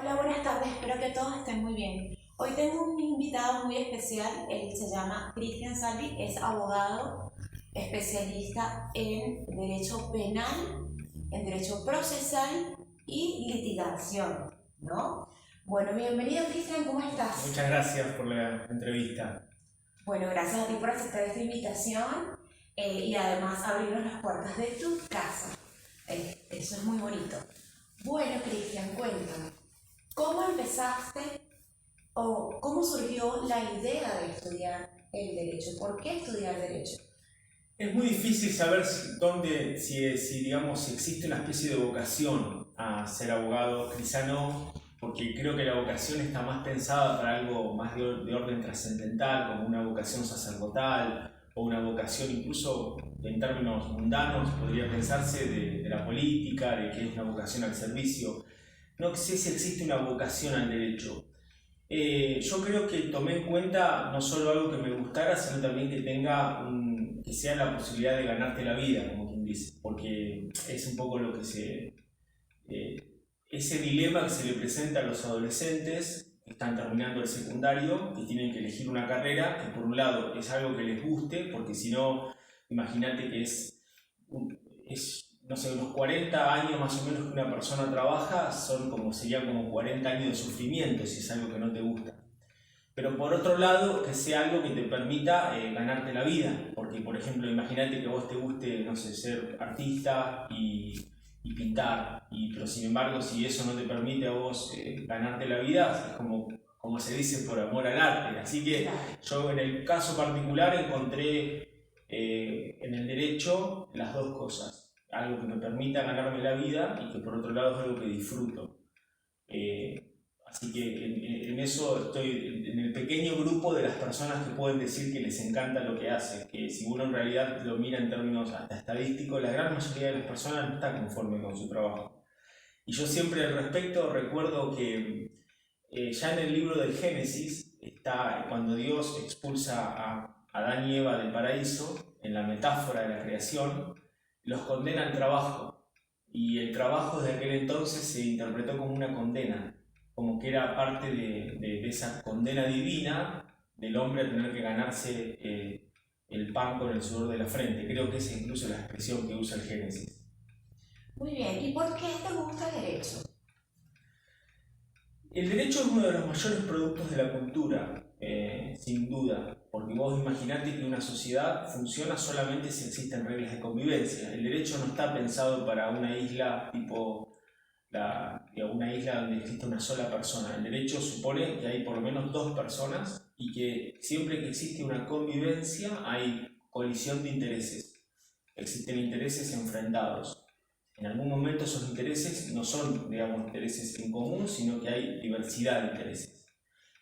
Hola, buenas tardes, espero que todos estén muy bien. Hoy tengo un invitado muy especial, él se llama Cristian Salvi, es abogado especialista en derecho penal, en derecho procesal y litigación, ¿no? Bueno, bienvenido Cristian, ¿cómo estás? Muchas gracias por la entrevista. Bueno, gracias a ti por aceptar esta invitación y además abrirnos las puertas de tu casa. Eso es muy bonito. Bueno, Cristian, cuéntame. ¿Cómo empezaste o cómo surgió la idea de estudiar el derecho? ¿Por qué estudiar derecho? Es muy difícil saber si existe una especie de vocación a ser abogado, quizá no, porque creo que la vocación está más pensada para algo más de orden trascendental, como una vocación sacerdotal o una vocación incluso en términos mundanos, podría pensarse de la política, de que es una vocación al servicio. No sé si existe una vocación al derecho. Yo creo que tomé en cuenta no solo algo que me gustara, sino también que sea la posibilidad de ganarte la vida, como quien dice, porque es un poco ese dilema que se le presenta a los adolescentes que están terminando el secundario, que tienen que elegir una carrera, que por un lado es algo que les guste, porque si no, imagínate que no sé, unos 40 años más o menos que una persona trabaja, serían como 40 años de sufrimiento si es algo que no te gusta. Pero por otro lado, que sea algo que te permita ganarte la vida, porque por ejemplo, imagínate que a vos te guste, no sé, ser artista y pintar, pero sin embargo, si eso no te permite a vos ganarte la vida, es como se dice, por amor al arte. Así que yo en el caso particular encontré en el derecho las dos cosas, algo que me permita ganarme la vida y que por otro lado es algo que disfruto. Eh, Así que en eso estoy en el pequeño grupo de las personas que pueden decir que les encanta lo que hacen, que si uno en realidad lo mira en términos hasta estadísticos, la gran mayoría de las personas no está conforme con su trabajo. Y yo siempre al respecto recuerdo que ya en el libro del Génesis está cuando Dios expulsa a Adán y Eva del paraíso, en la metáfora de la creación, los condena al trabajo. Y el trabajo desde aquel entonces se interpretó como una condena, como que era parte de esa condena divina del hombre a tener que ganarse el pan con el sudor de la frente. Creo que esa es incluso la expresión que usa el Génesis. Muy bien, ¿y por qué te gusta el derecho? El derecho es uno de los mayores productos de la cultura, sin duda, porque vos imaginate que una sociedad funciona solamente si existen reglas de convivencia. El derecho no está pensado para una isla tipo una isla donde existe una sola persona. El derecho supone que hay por lo menos dos personas y que siempre que existe una convivencia hay colisión de intereses. Existen intereses enfrentados. En algún momento esos intereses no son, digamos, intereses en común, sino que hay diversidad de intereses.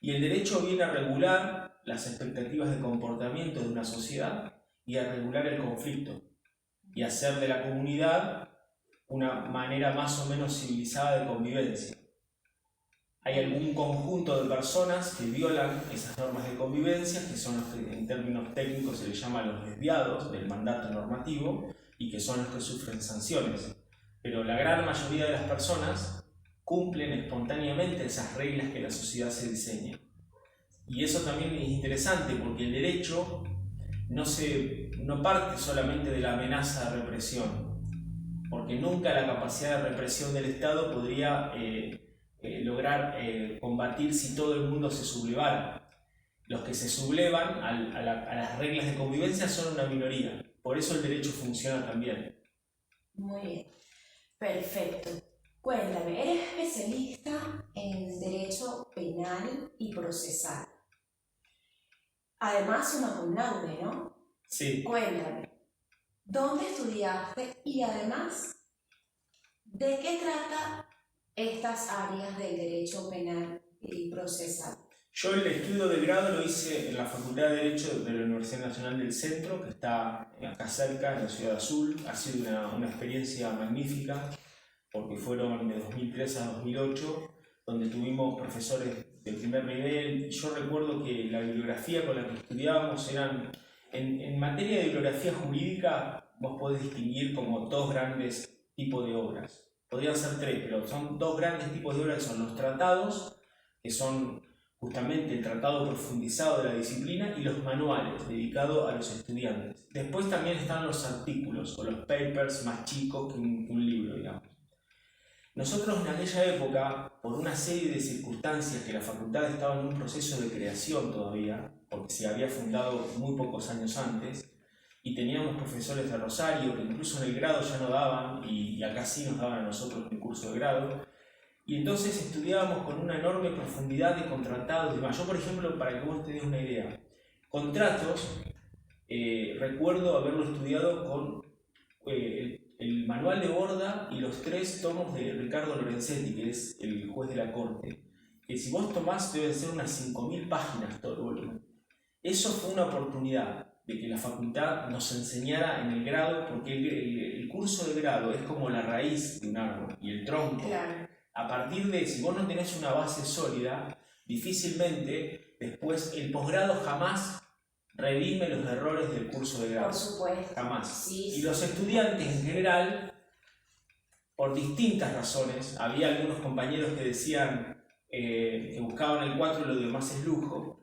Y el derecho viene a regular las expectativas de comportamiento de una sociedad y a regular el conflicto y hacer de la comunidad una manera más o menos civilizada de convivencia. Hay algún conjunto de personas que violan esas normas de convivencia, que son los que en términos técnicos se les llama los desviados del mandato normativo y que son los que sufren sanciones. Pero la gran mayoría de las personas cumplen espontáneamente esas reglas que la sociedad se diseña. Y eso también es interesante porque el derecho no parte solamente de la amenaza de represión, porque nunca la capacidad de represión del Estado podría lograr combatir si todo el mundo se sublevara. Los que se sublevan a las reglas de convivencia son una minoría, por eso el derecho funciona también. Muy bien, perfecto. Cuéntame, eres especialista en derecho penal y procesal. Además, una cum laude, ¿no? Sí. Cuéntame, ¿dónde estudiaste y además de qué trata estas áreas del derecho penal y procesal? Yo el estudio de grado lo hice en la Facultad de Derecho de la Universidad Nacional del Centro, que está acá cerca, en la Ciudad Azul. Ha sido una experiencia magnífica, porque fueron de 2003 a 2008, donde tuvimos profesores de primer nivel. Yo recuerdo que la bibliografía con la que estudiábamos en materia de bibliografía jurídica, vos podés distinguir como dos grandes tipos de obras. podrían ser tres, pero son dos grandes tipos de obras que son los tratados, que son justamente el tratado profundizado de la disciplina, y los manuales dedicados a los estudiantes. Después también están los artículos o los papers más chicos que un libro, digamos. Nosotros en aquella época, por una serie de circunstancias que la facultad estaba en un proceso de creación todavía, porque se había fundado muy pocos años antes, y teníamos profesores de Rosario que incluso en el grado ya no daban, y acá sí nos daban a nosotros el curso de grado, y entonces estudiábamos con una enorme profundidad de contratados y demás. Yo, por ejemplo, para que vos te des una idea, contratos, recuerdo haberlo estudiado con el manual de Borda y los 3 tomos de Ricardo Lorenzetti, que es el juez de la corte, que si vos tomás deben ser unas 5.000 páginas todo el volumen. Eso fue una oportunidad de que la facultad nos enseñara en el grado, porque el curso de grado es como la raíz de un árbol y el tronco. Claro. A partir de, si vos no tenés una base sólida, difícilmente después el posgrado jamás redime los errores del curso de grado. Por supuesto. Jamás. Sí, Y los estudiantes en general, por distintas razones, había algunos compañeros que decían que buscaban el 4 y lo demás es lujo.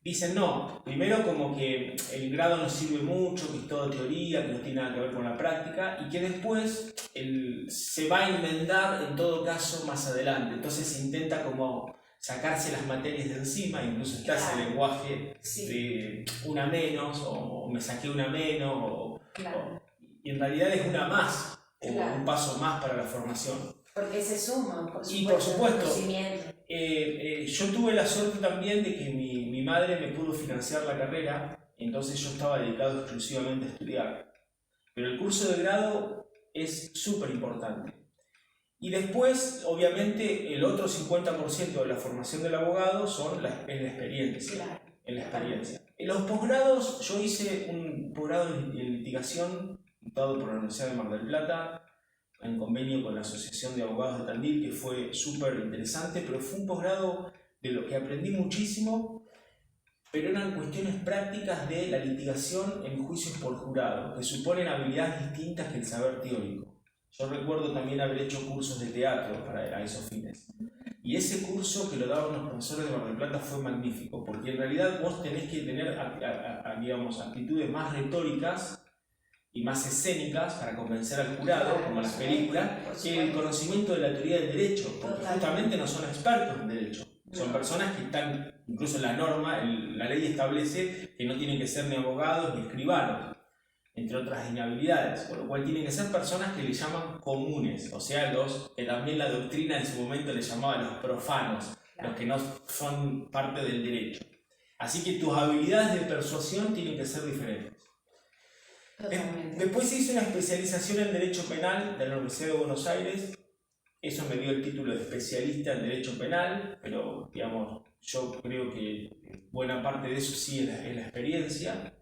Dicen no, primero como que el grado no sirve mucho, que es todo teoría, que no tiene nada que ver con la práctica, y que después se va a enmendar en todo caso más adelante. Entonces se intenta como sacarse las materias de encima, incluso está ese lenguaje de una menos, o me saqué una menos, y en realidad es una más, o un paso más para la formación. Porque se suman, por supuesto. Y por supuesto, yo tuve la suerte también de que mi madre me pudo financiar la carrera, entonces yo estaba dedicado exclusivamente a estudiar. Pero el curso de grado es súper importante. Y después, obviamente, el otro 50% de la formación del abogado en la experiencia. En la experiencia. En los posgrados, yo hice un posgrado en litigación dado por la Universidad de Mar del Plata, en convenio con la Asociación de Abogados de Tandil, que fue súper interesante, pero fue un posgrado de lo que aprendí muchísimo, pero eran cuestiones prácticas de la litigación en juicios por jurado, que suponen habilidades distintas que el saber teórico. Yo recuerdo también haber hecho cursos de teatro para esos fines. Y ese curso que lo daban los profesores de Mar del Plata fue magnífico, porque en realidad vos tenés que tener, digamos, actitudes más retóricas y más escénicas para convencer al jurado, como en las películas, que el conocimiento de la teoría del derecho, porque justamente no son expertos en derecho. Son personas que están, incluso en la norma, la ley establece que no tienen que ser ni abogados ni escribanos, entre otras inhabilidades, por lo cual tienen que ser personas que le llaman comunes, o sea, los que también la doctrina en su momento le llamaba los profanos, los que no son parte del derecho. Así que tus habilidades de persuasión tienen que ser diferentes. Después hice una especialización en Derecho Penal de la Universidad de Buenos Aires. Eso me dio el título de especialista en Derecho Penal, pero digamos, yo creo que buena parte de eso sí es la experiencia,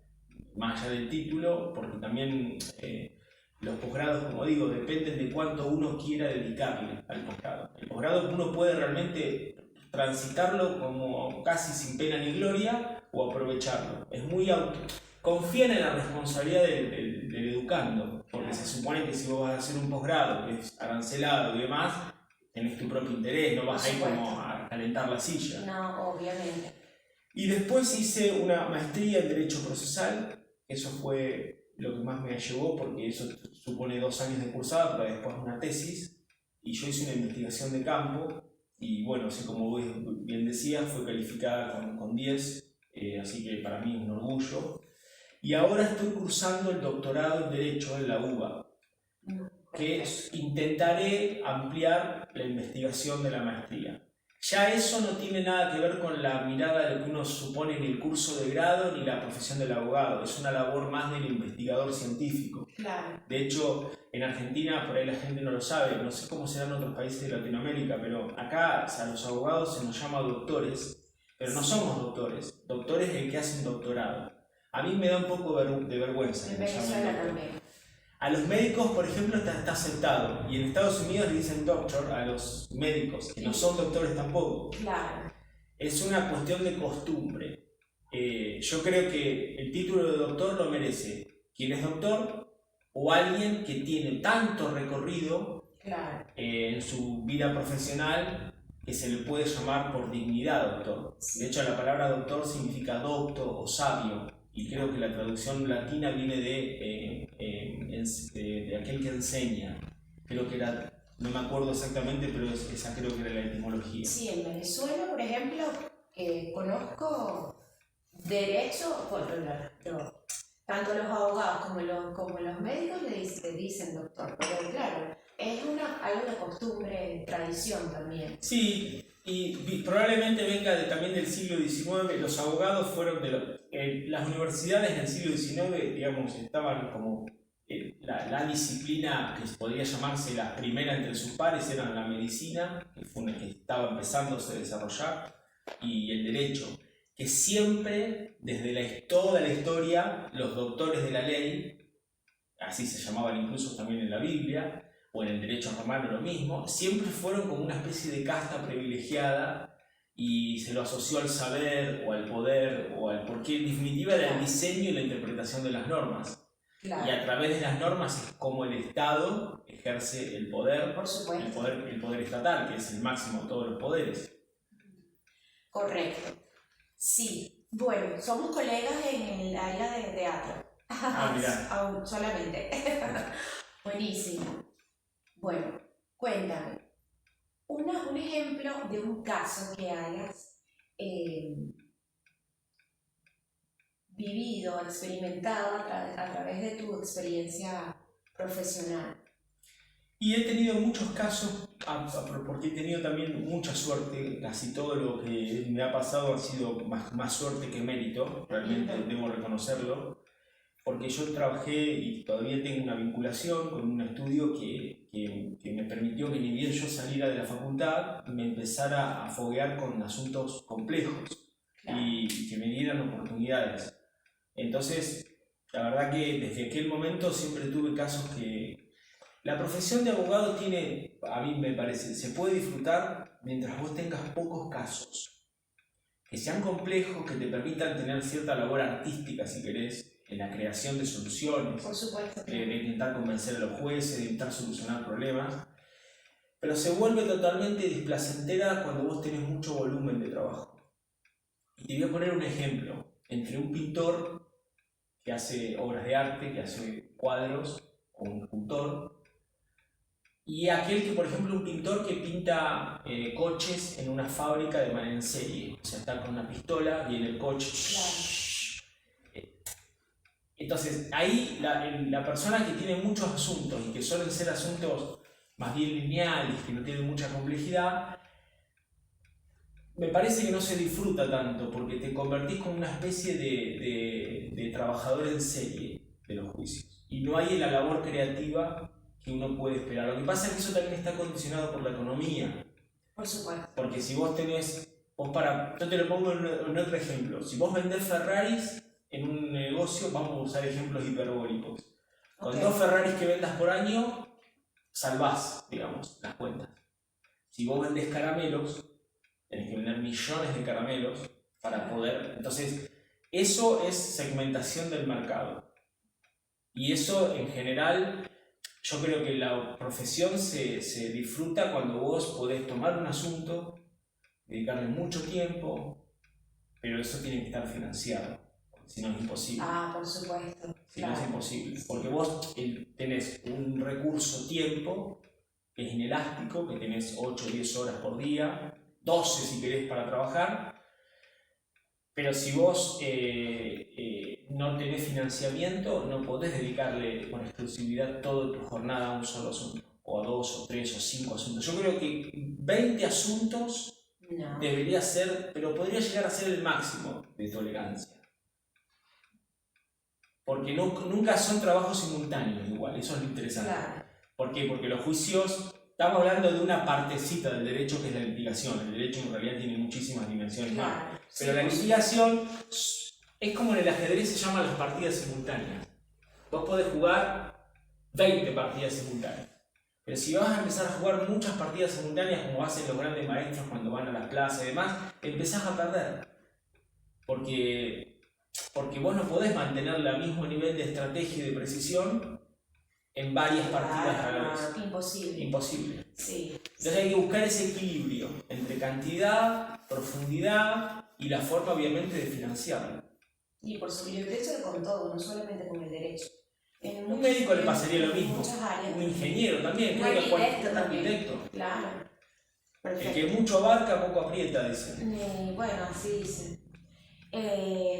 más allá del título, porque también los posgrados, como digo, dependen de cuánto uno quiera dedicarle al posgrado. El posgrado uno puede realmente transitarlo como casi sin pena ni gloria o aprovecharlo. Es muy confían en la responsabilidad del educando, porque se supone que si vos vas a hacer un posgrado que es arancelado y demás, tenés tu propio interés, no vas a ir como a calentar la silla. No, obviamente. Y después hice una maestría en Derecho Procesal, eso fue lo que más me llevó, porque eso supone 2 años de cursada, pero después una tesis, y yo hice una investigación de campo, y bueno, así como vos bien decías, fue calificada con 10, así que para mí es un orgullo. Y ahora estoy cursando el doctorado en Derecho en la UBA, que intentaré ampliar la investigación de la maestría. Ya eso no tiene nada que ver con la mirada de lo que uno supone en el curso de grado ni la profesión del abogado, es una labor más del investigador científico. Claro. De hecho, en Argentina, por ahí la gente no lo sabe, no sé cómo será en otros países de Latinoamérica, pero acá a los abogados se nos llama doctores, pero no somos doctores, doctor es el que hace un doctorado. A mí me da un poco de vergüenza. En Venezuela también. A los médicos, por ejemplo, está aceptado. Y en Estados Unidos le dicen doctor a los médicos, que no son doctores tampoco. Claro. Es una cuestión de costumbre. Yo creo que el título de doctor lo merece quien es doctor o alguien que tiene tanto recorrido Claro. En su vida profesional, que se le puede llamar por dignidad doctor. De hecho, la palabra doctor significa docto o sabio, y creo que la traducción latina viene de aquel que enseña. Creo que era, no me acuerdo exactamente, pero esa creo que era la etimología. Sí, en Venezuela, por ejemplo, conozco derecho, bueno, tanto los abogados como los médicos le dicen doctor, pero claro, es algo de costumbre, tradición también. Sí, y probablemente venga también del siglo XIX. Los abogados fueron las universidades del siglo XIX, digamos, estaban como la disciplina que podría llamarse la primera entre sus pares eran la medicina, que fue una que estaba empezando a desarrollar, y el derecho, que siempre, desde toda la historia, los doctores de la ley, así se llamaban incluso también en la Biblia, o en el derecho romano lo mismo, siempre fueron como una especie de casta privilegiada y se lo asoció al saber o al poder porque en definitiva era el diseño y la interpretación de las normas. Claro. Y a través de las normas es como el Estado ejerce el poder, por supuesto, el poder estatal, que es el máximo de todos los poderes. Correcto. Sí. Bueno, somos colegas en el área de teatro. Mira. Aún solamente. Buenísimo. Bueno, cuéntame, un ejemplo de un caso que hayas vivido, experimentado a través de tu experiencia profesional. Y he tenido muchos casos, porque he tenido también mucha suerte. Casi todo lo que me ha pasado ha sido más suerte que mérito, realmente debo reconocerlo. Porque yo trabajé y todavía tengo una vinculación con un estudio que me permitió que ni bien yo saliera de la facultad, me empezara a foguear con asuntos complejos y que me dieran oportunidades. Entonces, la verdad que desde aquel momento siempre tuve casos que... La profesión de abogado tiene, a mí me parece, se puede disfrutar mientras vos tengas pocos casos, que sean complejos, que te permitan tener cierta labor artística, si querés, en la creación de soluciones, por supuesto, de intentar convencer a los jueces, de intentar solucionar problemas, pero se vuelve totalmente displacentera cuando vos tenés mucho volumen de trabajo. Y te voy a poner un ejemplo, entre un pintor que hace obras de arte, que hace cuadros, o un escultor, y aquel que, por ejemplo, un pintor que pinta coches en una fábrica de manera en serie, o sea, está con una pistola y en el coche... Claro. Entonces, ahí la persona que tiene muchos asuntos y que suelen ser asuntos más bien lineales, que no tienen mucha complejidad, me parece que no se disfruta tanto porque te convertís como una especie de trabajador en serie de los juicios. Y no hay la labor creativa que uno puede esperar. Lo que pasa es que eso también está condicionado por la economía. Por supuesto. Porque si vos tenés, yo te lo pongo en otro ejemplo, si vos vendés Ferraris en un negocio, vamos a usar ejemplos hiperbólicos. Con 2 Ferraris que vendas por año, salvás, digamos, las cuentas. Si vos vendés caramelos, tenés que vender millones de caramelos para poder... Entonces, eso es segmentación del mercado. Y eso, en general, yo creo que la profesión se disfruta cuando vos podés tomar un asunto, dedicarle mucho tiempo, pero eso tiene que estar financiado. Si no es imposible. Por supuesto. Si no es imposible. Porque vos tenés un recurso tiempo que es inelástico, que tenés 8 o 10 horas por día, 12 si querés para trabajar, pero si vos no tenés financiamiento, no podés dedicarle con exclusividad toda tu jornada a un solo asunto, o a 2 o 3 o 5 asuntos. Yo creo que 20 asuntos debería ser, pero podría llegar a ser el máximo de tolerancia. Porque nunca son trabajos simultáneos igual, eso es lo interesante. Claro. ¿Por qué? Porque los juicios, estamos hablando de una partecita del derecho que es la litigación. El derecho en realidad tiene muchísimas dimensiones más. Pero la litigación es como en el ajedrez se llaman las partidas simultáneas. Vos podés jugar 20 partidas simultáneas. Pero si vas a empezar a jugar muchas partidas simultáneas, como hacen los grandes maestros cuando van a las plazas y demás, empezás a perder. Porque vos no podés mantener el mismo nivel de estrategia y de precisión en varias partidas a la vez. Imposible. Imposible. Sí. Entonces hay que buscar ese equilibrio entre cantidad, profundidad y la forma obviamente de financiarlo. Y por supuesto, el derecho con todo, no solamente con el derecho. Un médico le pasaría lo mismo, áreas, un ingeniero también, un arquitecto. Claro. Perfecto. El que mucho abarca, poco aprieta, dicen. Bueno, así dicen.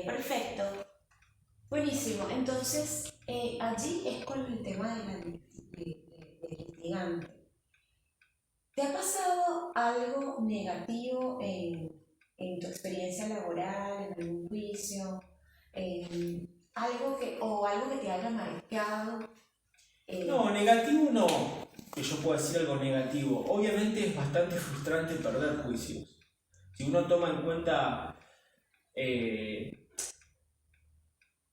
Perfecto. Buenísimo. Entonces, allí es con el tema del litigante. ¿Te ha pasado algo negativo en tu experiencia laboral, en algún juicio? Algo que te haya marcado. No, negativo no, que yo pueda decir algo negativo. Obviamente es bastante frustrante perder juicios. Si uno toma en cuenta, en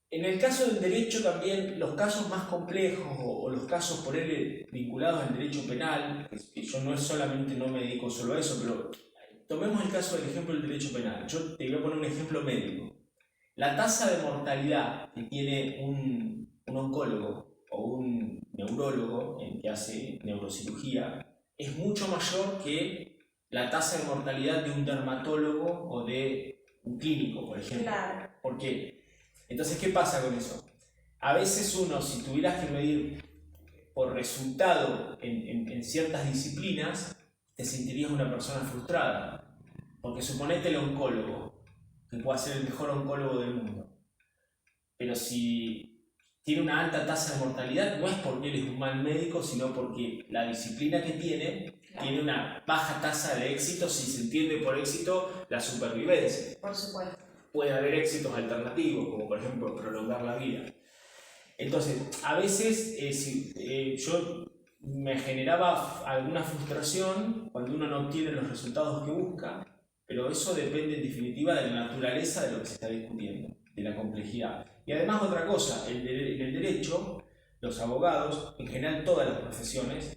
el caso del derecho también, los casos más complejos o los casos por él vinculados al derecho penal, que yo no es solamente, no me dedico solo a eso, pero tomemos el caso del ejemplo del derecho penal. Yo te voy a poner un ejemplo médico. La tasa de mortalidad que tiene un oncólogo o un neurólogo que hace neurocirugía es mucho mayor que la tasa de mortalidad de un dermatólogo o de un clínico, por ejemplo. Claro. ¿Por qué? Entonces, ¿qué pasa con eso? A veces uno, si tuvieras que medir por resultado en ciertas disciplinas, te sentirías una persona frustrada. Porque suponete el oncólogo, que pueda ser el mejor oncólogo del mundo. Pero si tiene una alta tasa de mortalidad, no es porque él es un mal médico, sino porque la disciplina que tiene una baja tasa de éxito, si se entiende por éxito la supervivencia. Por supuesto. Puede haber éxitos alternativos, como por ejemplo prolongar la vida. Entonces, a veces yo me generaba alguna frustración cuando uno no obtiene los resultados que busca, pero eso depende en definitiva de la naturaleza de lo que se está discutiendo, de la complejidad. Y además otra cosa, en el derecho, los abogados, en general todas las profesiones,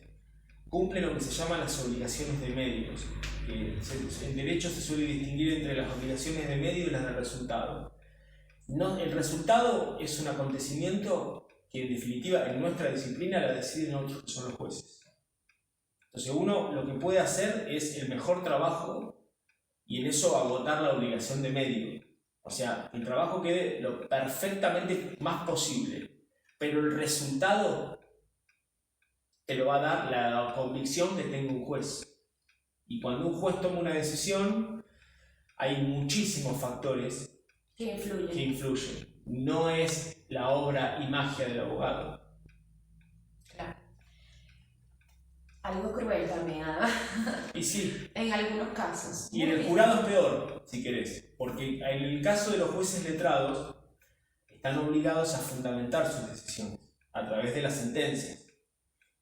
cumplen lo que se llaman las obligaciones de medios. En derecho se suele distinguir entre las obligaciones de medio y las de resultado. El resultado es un acontecimiento que en definitiva en nuestra disciplina la deciden otros que son los jueces. Entonces uno lo que puede hacer es el mejor trabajo y en eso agotar la obligación de medio. O sea, el trabajo quede lo perfectamente más posible, pero el resultado te lo va a dar la convicción que tenga un juez. Y cuando un juez toma una decisión, hay muchísimos factores que influyen. No es la obra y magia del abogado. Claro. Algo cruel también, además. Y sí. En algunos casos. Y en el jurado es peor, si querés. Porque en el caso de los jueces letrados, están obligados a fundamentar sus decisiones a través de las sentencias.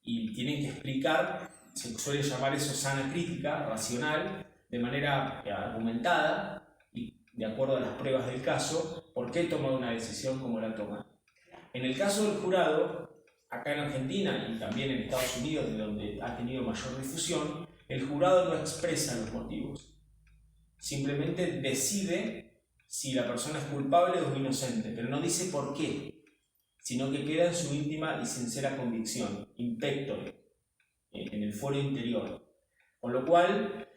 Y tienen que explicar, se suele llamar eso sana crítica, racional, de manera argumentada y de acuerdo a las pruebas del caso, por qué toma una decisión como la toma. En el caso del jurado, acá en Argentina y también en Estados Unidos, de donde ha tenido mayor difusión, el jurado no expresa los motivos. Simplemente decide si la persona es culpable o inocente, pero no dice por qué, sino que queda en su íntima y sincera convicción, impectore, en el foro interior. Con lo cual,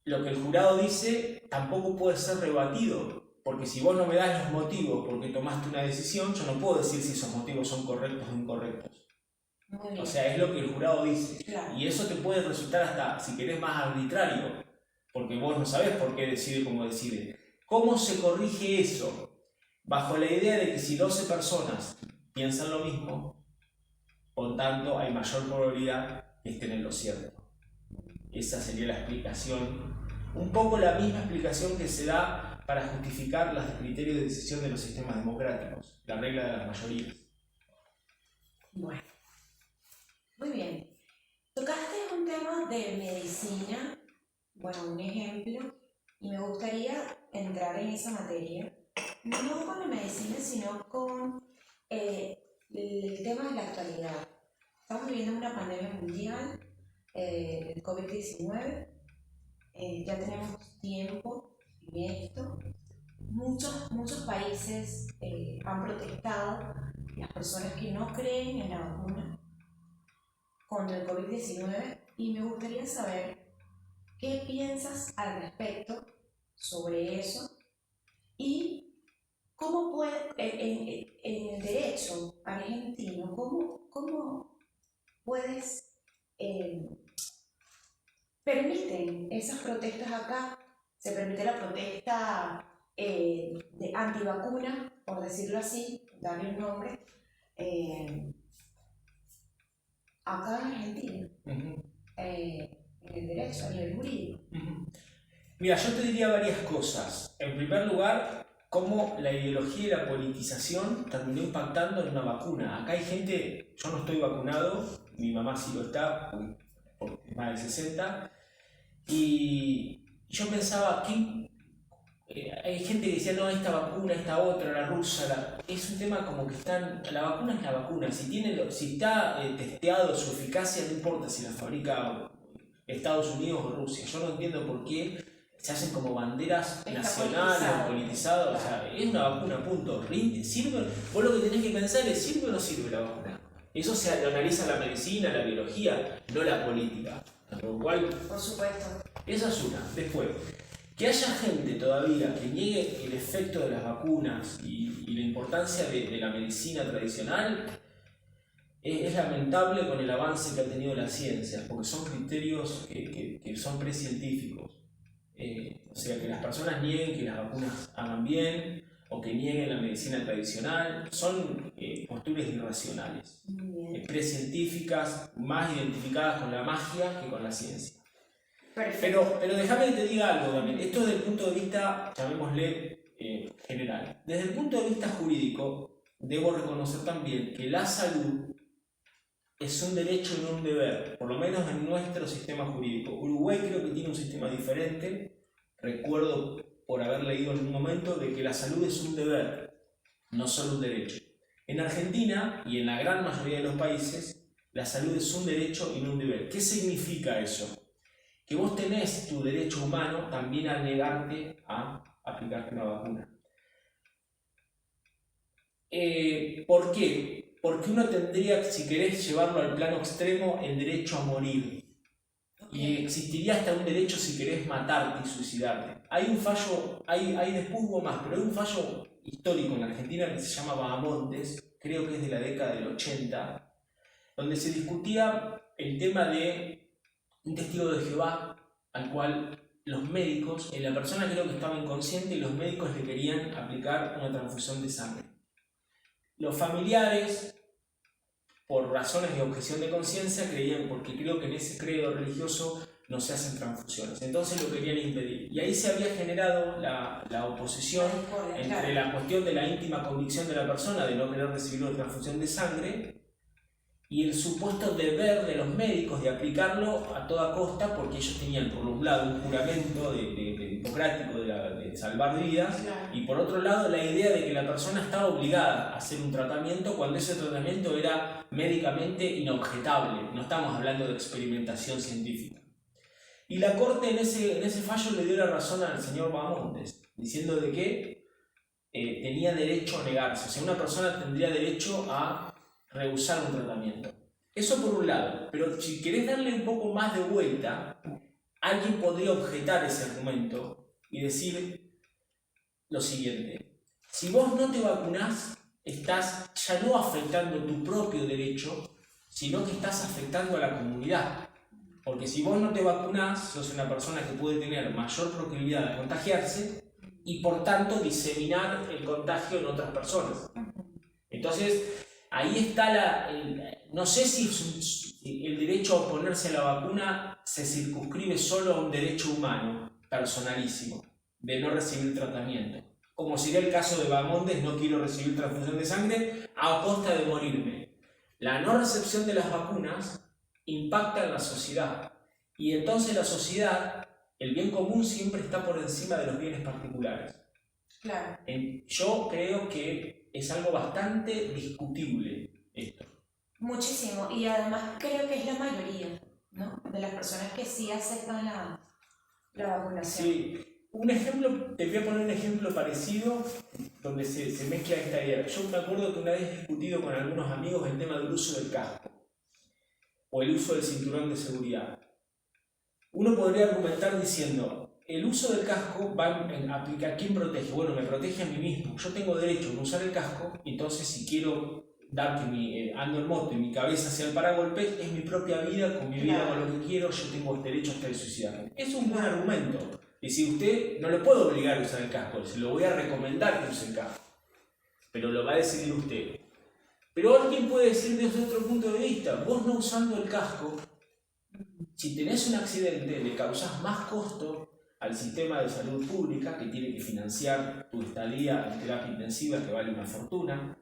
lo que el jurado dice tampoco puede ser rebatido, porque si vos no me das los motivos por qué tomaste una decisión, yo no puedo decir si esos motivos son correctos o incorrectos. O sea, es lo que el jurado dice. Claro. Y eso te puede resultar hasta, si querés, más arbitrario, porque vos no sabés por qué decide como decide. ¿Cómo se corrige eso? Bajo la idea de que si 12 personas piensan lo mismo, por tanto hay mayor probabilidad que estén en lo cierto. Esa sería la explicación, un poco la misma explicación que se da para justificar los criterios de decisión de los sistemas democráticos, la regla de las mayorías. Bueno, muy bien. Tocaste un tema de medicina, bueno, un ejemplo, y me gustaría entrar en esa materia. No con la medicina, sino con el tema de la actualidad. Estamos viviendo una pandemia mundial del COVID-19. Ya tenemos tiempo en esto. Muchos países han protestado las personas que no creen en la vacuna contra el COVID-19 y me gustaría saber qué piensas al respecto sobre eso y cómo puede, en el derecho argentino, cómo puedes, permiten esas protestas acá, se permite la protesta de antivacuna, por decirlo así, darle un nombre, acá en Argentina, en el derecho, a nivel jurídico. Mira, yo te diría varias cosas. En primer lugar, cómo la ideología y la politización terminó impactando en una vacuna. Acá hay gente, yo no estoy vacunado, mi mamá sí lo está, porque es más de 60, y yo pensaba que hay gente que decía, no, esta vacuna, esta otra, la rusa, es un tema como que la vacuna es la vacuna, si está testeado su eficacia, no importa si la fabrica Estados Unidos o Rusia. Yo no entiendo por qué se hacen como banderas nacionales o politizadas. O sea, es una vacuna, punto. ¿Sirve? Vos lo que tenés que pensar es, ¿sirve o no sirve la vacuna? Eso lo analiza la medicina, la biología, no la política. Por lo cual, por supuesto. Esa es una. Después, que haya gente todavía que niegue el efecto de las vacunas y la importancia de la medicina tradicional, es lamentable con el avance que ha tenido la ciencia, porque son criterios que son precientíficos. O sea, que las personas nieguen que las vacunas hagan bien o que nieguen la medicina tradicional, son posturas irracionales, precientíficas, más identificadas con la magia que con la ciencia. Pero déjame que te diga algo también. Esto desde el punto de vista, llamémosle general. Desde el punto de vista jurídico, debo reconocer también que la salud es un derecho y no un deber, por lo menos en nuestro sistema jurídico. Uruguay creo que tiene un sistema diferente. Recuerdo por haber leído en un momento de que la salud es un deber, no solo un derecho. En Argentina y en la gran mayoría de los países, la salud es un derecho y no un deber. ¿Qué significa eso? Que vos tenés tu derecho humano también a negarte a aplicarte una vacuna. ¿Por qué? Porque uno tendría, si querés llevarlo al plano extremo, el derecho a morir. Y existiría hasta un derecho si querés matarte y suicidarte. Hay un fallo, después hubo más, pero hay un fallo histórico en la Argentina que se llama Bahamontes, creo que es de la década del 80, donde se discutía el tema de un testigo de Jehová al cual los médicos, la persona creo que estaba inconsciente y los médicos le querían aplicar una transfusión de sangre. Los familiares, por razones de objeción de conciencia, creían, porque creo que en ese credo religioso no se hacen transfusiones, entonces lo querían impedir. Y ahí se había generado la oposición entre la cuestión de la íntima convicción de la persona de no querer recibir una transfusión de sangre y el supuesto deber de los médicos de aplicarlo a toda costa, porque ellos tenían por un lado un juramento hipocrático de salvar vidas, y por otro lado la idea de que la persona estaba obligada a hacer un tratamiento cuando ese tratamiento era médicamente inobjetable. No estamos hablando de experimentación científica. Y la Corte en ese fallo le dio la razón al señor Bahamontes, diciendo de que tenía derecho a negarse. O sea, una persona tendría derecho a rehusar un tratamiento. Eso por un lado, pero si querés darle un poco más de vuelta, alguien podría objetar ese argumento y decir lo siguiente: si vos no te vacunás, estás ya no afectando tu propio derecho, sino que estás afectando a la comunidad. Porque si vos no te vacunás, sos una persona que puede tener mayor proclividad a contagiarse y por tanto diseminar el contagio en otras personas. Entonces, ahí está no sé si el derecho a oponerse a la vacuna se circunscribe solo a un derecho humano, personalísimo, de no recibir tratamiento. Como sería el caso de Bahamontes, no quiero recibir transfusión de sangre a costa de morirme. La no recepción de las vacunas impacta en la sociedad. Y entonces la sociedad, el bien común siempre está por encima de los bienes particulares. Claro. Yo creo que es algo bastante discutible esto. Muchísimo, y además creo que es la mayoría, ¿no?, de las personas que sí aceptan la vacunación. Sí, Un ejemplo, te voy a poner un ejemplo parecido donde se mezcla esta idea. Yo me acuerdo que una vez he discutido con algunos amigos el tema del uso del casco o el uso del cinturón de seguridad. Uno podría argumentar diciendo, el uso del casco va a aplicar, ¿a quién protege? Bueno, me protege a mí mismo. Yo tengo derecho a no usar el casco, y entonces si quiero dar que ando en moto y mi cabeza sea el paragolpes, es mi propia vida, con mi vida hago lo que quiero, yo tengo derecho hasta el suicidarme. Es un buen argumento. Y si usted no lo puedo obligar a usar el casco, se lo voy a recomendar que use el casco, pero lo va a decidir usted. Pero alguien puede decir desde otro punto de vista, vos no usando el casco, si tenés un accidente le causás más costo al sistema de salud pública, que tiene que financiar tu estadía en terapia intensiva, que vale una fortuna.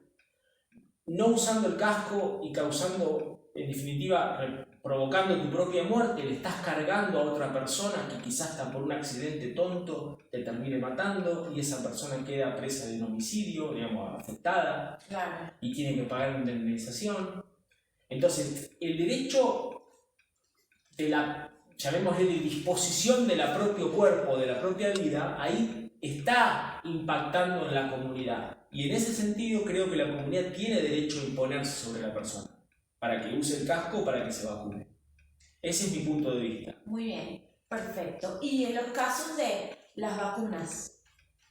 No usando el casco y causando, en definitiva, provocando tu propia muerte, le estás cargando a otra persona que quizás hasta por un accidente tonto te termine matando, y esa persona queda presa de un homicidio, digamos, afectada, y tiene que pagar una indemnización. Entonces, el derecho de la, llamémosle, de disposición del propio cuerpo, de la propia vida, ahí está impactando en la comunidad. Y en ese sentido creo que la comunidad tiene derecho a imponerse sobre la persona, para que use el casco o para que se vacune. Ese es mi punto de vista. Muy bien, perfecto. Y en los casos de las vacunas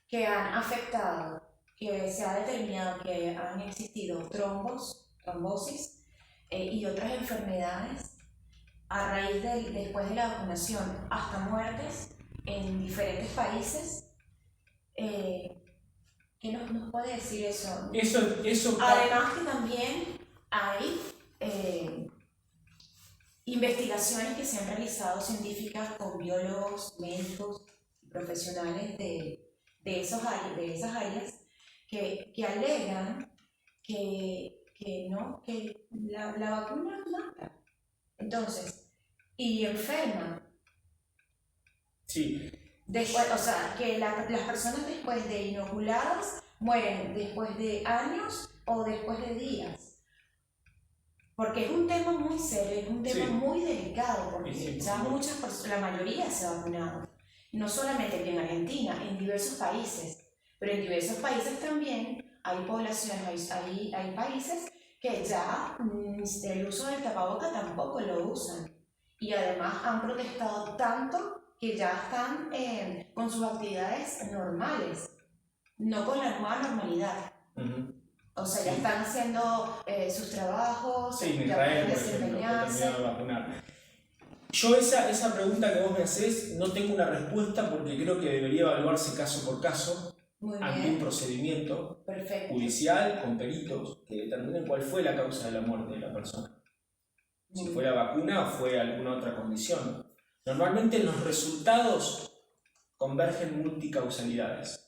que han afectado, que se ha determinado que han existido trombosis y otras enfermedades a raíz después de la vacunación, hasta muertes en diferentes países, ¿qué nos puede decir eso? Además que también hay investigaciones que se han realizado científicas con biólogos, médicos, profesionales de esas áreas que alegan que la vacuna mata. Entonces, y enferma. Sí. Después, o sea, que las personas después de inoculadas mueren después de años o después de días. Porque es un tema muy serio, es un tema muy delicado, porque ya muchas personas, la mayoría se ha vacunado. No solamente aquí en Argentina, en diversos países. Pero en diversos países también hay poblaciones, hay países que ya el uso del tapaboca tampoco lo usan. Y además han protestado tanto que ya están con sus actividades normales, no con la nueva normalidad. O sea, ya están haciendo sus trabajos, en ya Israel, pueden por ejemplo, desempeñarse. de vacunar. Yo esa pregunta que vos me hacés no tengo una respuesta, porque creo que debería evaluarse caso por caso, ante un procedimiento judicial con peritos que determinen cuál fue la causa de la muerte de la persona. Si fue la vacuna o fue alguna otra condición. Normalmente los resultados convergen multicausalidades.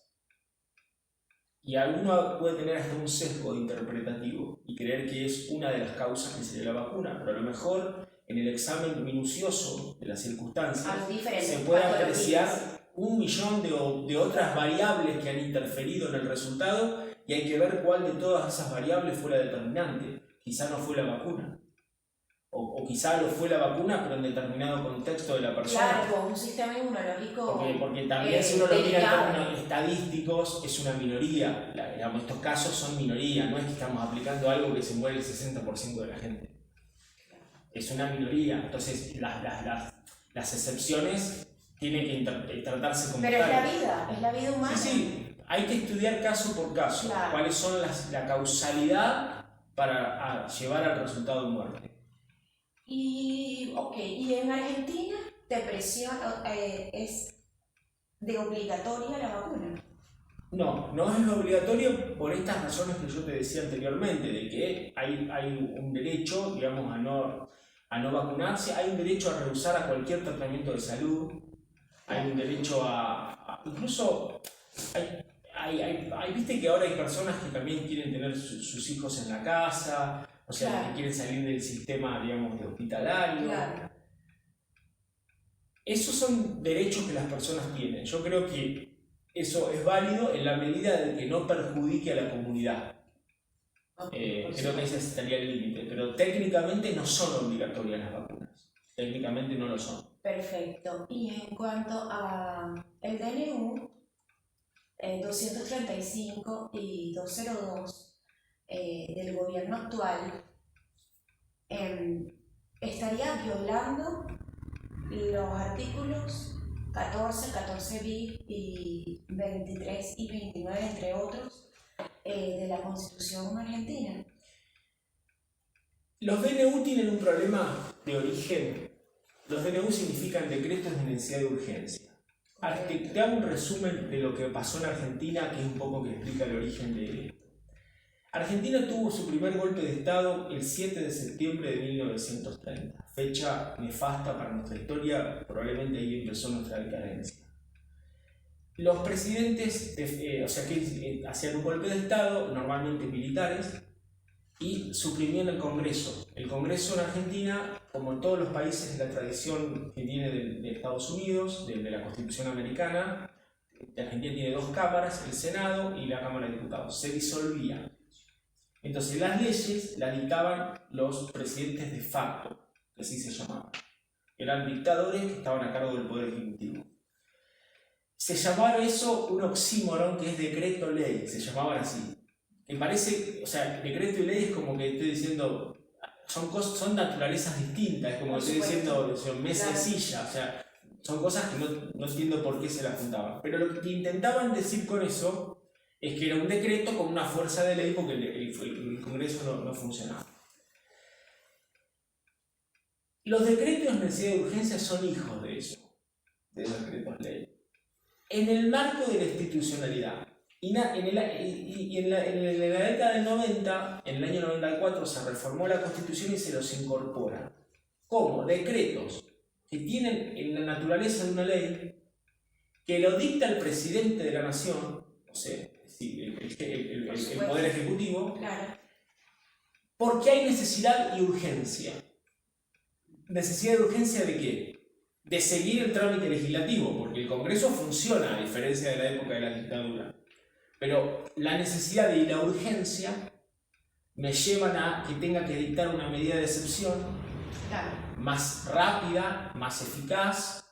Y alguno puede tener hasta un sesgo interpretativo y creer que es una de las causas que sería la vacuna, pero a lo mejor en el examen minucioso de las circunstancias se puede apreciar 1.000.000 de otras variables que han interferido en el resultado, y hay que ver cuál de todas esas variables fue la determinante. Quizá no fue la vacuna. O quizá lo fue la vacuna, pero en determinado contexto de la persona. Claro, un sistema inmunológico. Porque también si uno lo mira en términos estadísticos, es una minoría. Digamos, estos casos son minoría, no es que estamos aplicando algo que se muere el 60% de la gente. Es una minoría. Entonces, las excepciones tienen que tratarse como tal. Pero es la vida humana. Sí, hay que estudiar caso por caso. Claro. Cuáles son la causalidad para llevar al resultado de muerte. Y en Argentina, ¿es de obligatoria la vacuna? No es obligatorio por estas razones que yo te decía anteriormente, de que hay un derecho, digamos, a no vacunarse, hay un derecho a rehusar a cualquier tratamiento de salud, hay un derecho incluso, viste que ahora hay personas que también quieren tener sus hijos en la casa, o sea, que quieren salir del sistema, digamos, de hospitalario. Claro. Esos son derechos que las personas tienen. Yo creo que eso es válido en la medida de que no perjudique a la comunidad. Creo que ese estaría el límite, pero técnicamente no son obligatorias las vacunas. Técnicamente no lo son. Perfecto. Y en cuanto a el DNU 235 y 202 del gobierno actual estaría violando los artículos 14, 14 bis y 23 y 29, entre otros, de la Constitución argentina. Los DNU tienen un problema de origen. Los DNU significan decretos de necesidad de urgencia. Te hago un resumen de lo que pasó en Argentina, que es un poco que explica el origen de esto. Argentina tuvo su primer golpe de Estado el 7 de septiembre de 1930, fecha nefasta para nuestra historia, probablemente ahí empezó nuestra decadencia. Los presidentes, que hacían un golpe de Estado, normalmente militares, y suprimían el Congreso. El Congreso en Argentina, como en todos los países de la tradición que viene de Estados Unidos, de la Constitución americana, Argentina tiene dos cámaras, el Senado y la Cámara de Diputados. Se disolvía. Entonces las leyes las dictaban los presidentes de facto, que así se llamaban. Eran dictadores que estaban a cargo del Poder Ejecutivo. Se llamaba eso un oxímoron, que es decreto-ley, se llamaban así. Que parece, decreto y ley es como que estoy diciendo, son naturalezas distintas, es como que estoy diciendo mesa y silla, son cosas que no entiendo por qué se las juntaban. Pero lo que intentaban decir con eso es que era un decreto con una fuerza de ley porque el Congreso no funcionaba. Los decretos de necesidad de urgencia son hijos de eso, de los decretos ley. En el marco de la institucionalidad, y en la década del 90, en el año 94, se reformó la Constitución y se los incorpora. ¿Cómo? Decretos que tienen en la naturaleza de una ley, que lo dicta el presidente de la nación, el Poder Ejecutivo, claro, porque hay necesidad y urgencia. ¿Necesidad y urgencia de qué? De seguir el trámite legislativo, porque el Congreso funciona a diferencia de la época de la dictadura. Pero la necesidad y la urgencia me llevan a que tenga que dictar una medida de excepción, claro, más rápida, más eficaz,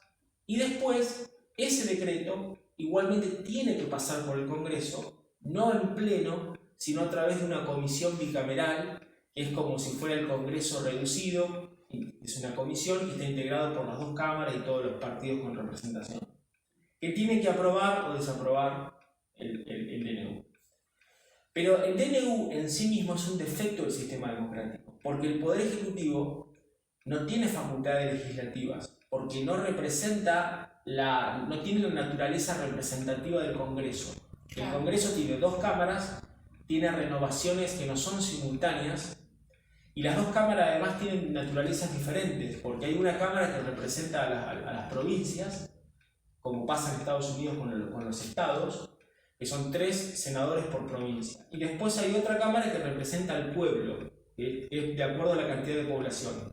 y después ese decreto igualmente tiene que pasar por el Congreso, no en pleno, sino a través de una comisión bicameral, que es como si fuera el Congreso reducido, es una comisión que está integrada por las dos cámaras y todos los partidos con representación, que tiene que aprobar o desaprobar el DNU. Pero el DNU en sí mismo es un defecto del sistema democrático, porque el Poder Ejecutivo no tiene facultades legislativas, porque no tiene la naturaleza representativa del Congreso. El Congreso tiene dos cámaras, tiene renovaciones que no son simultáneas, y las dos cámaras además tienen naturalezas diferentes, porque hay una cámara que representa a las provincias, como pasa en Estados Unidos con los estados, que son 3 senadores por provincia. Y después hay otra cámara que representa al pueblo, que es de acuerdo a la cantidad de población.